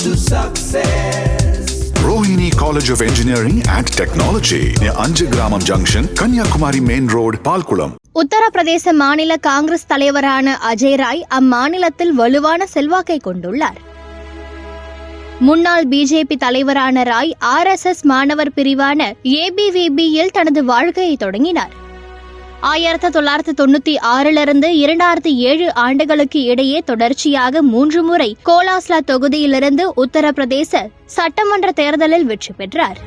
to success. Rohini College of Engineering and Technology near Anjagramam Junction, Kanyakumari Main Road, Palkulam. Uttar Pradesh மாநில காங்கிரஸ் தலைவரான அஜய் ராய் அம்மாநிலத்தில் வலுவான செல்வாக்கை கொண்டுள்ளார். முன்னாள் பிஜேபி தலைவரான ராய் RSS மாணவர் பிரிவான ABVP-யில் தனது வாழ்க்கையை தொடங்கினார். 1996 2007 ஆண்டுகளுக்கு இடையே தொடர்ச்சியாக 3 முறை கோலாஸ்லா தொகுதியிலிருந்து உத்தரப்பிரதேச சட்டமன்ற தேர்தலில் வெற்றி பெற்றார்.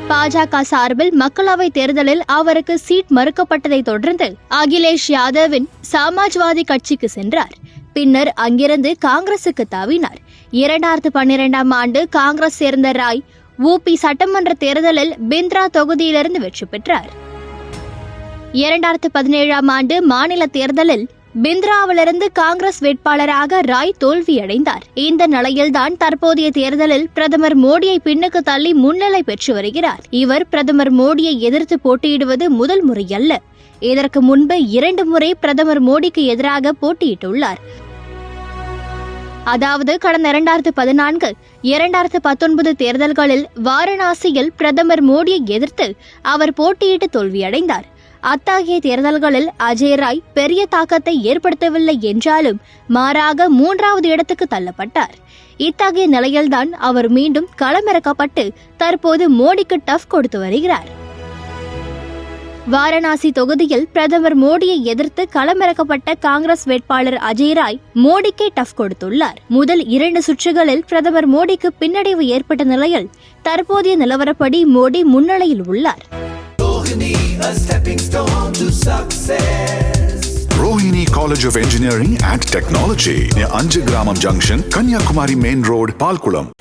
பாஜக சார்பில் மக்களவை தேர்தலில் அவருக்கு சீட் மறுக்கப்பட்டதை தொடர்ந்து அகிலேஷ் யாதவின் சமாஜ்வாதி கட்சிக்கு சென்றார். பின்னர் அங்கிருந்து காங்கிரசுக்கு தாவினார். 2012 ஆண்டு காங்கிரஸ் சேர்ந்த ராய் ஊபி சட்டமன்ற தேர்தலில் பிந்த்ரா தொகுதியிலிருந்து வெற்றி பெற்றார். 2017 ஆண்டு மாநில தேர்தலில் பிந்த்ராவிலிருந்து காங்கிரஸ் வேட்பாளராக ராய் தோல்வியடைந்தார். இந்த நிலையில்தான் தற்போதைய தேர்தலில் பிரதமர் மோடியை பின்னுக்கு தள்ளி முன்னிலை பெற்று வருகிறார். இவர் பிரதமர் மோடியை எதிர்த்து போட்டியிடுவது முதல் முறையல்ல. இதற்கு முன்பு 2 முறை பிரதமர் மோடிக்கு எதிராக போட்டியிட்டுள்ளார். அதாவது கடந்த 2014, 2019 தேர்தல்களில் வாரணாசியில் பிரதமர் மோடியை எதிர்த்து அவர் போட்டியிட்டு தோல்வியடைந்தார். அத்தகைய தேர்தல்களில் அஜய் ராய் பெரிய தாக்கத்தை ஏற்படுத்தவில்லை என்றாலும் மாறாக 3வது இடத்துக்கு தள்ளப்பட்டார். இத்தகைய நிலையில்தான் அவர் மீண்டும் களமிறக்கப்பட்டு தற்போது மோடிக்கு டஃப் கொடுத்து வருகிறார். வாரணாசி தொகுதியில் பிரதமர் மோடியை எதிர்த்து களமிறக்கப்பட்ட காங்கிரஸ் வேட்பாளர் அஜய் ராய் மோடிக்கே டஃப் கொடுத்துள்ளார். முதல் 2 சுற்றுகளில் பிரதமர் மோடிக்கு பின்னடைவு ஏற்பட்ட நிலையில் தற்போதைய நிலவரப்படி மோடி முன்னிலையில் உள்ளார். A stepping stone to success. Rohini College of Engineering and Technology near Anjagramam Junction, Kanyakumari Main Road, Palkulam.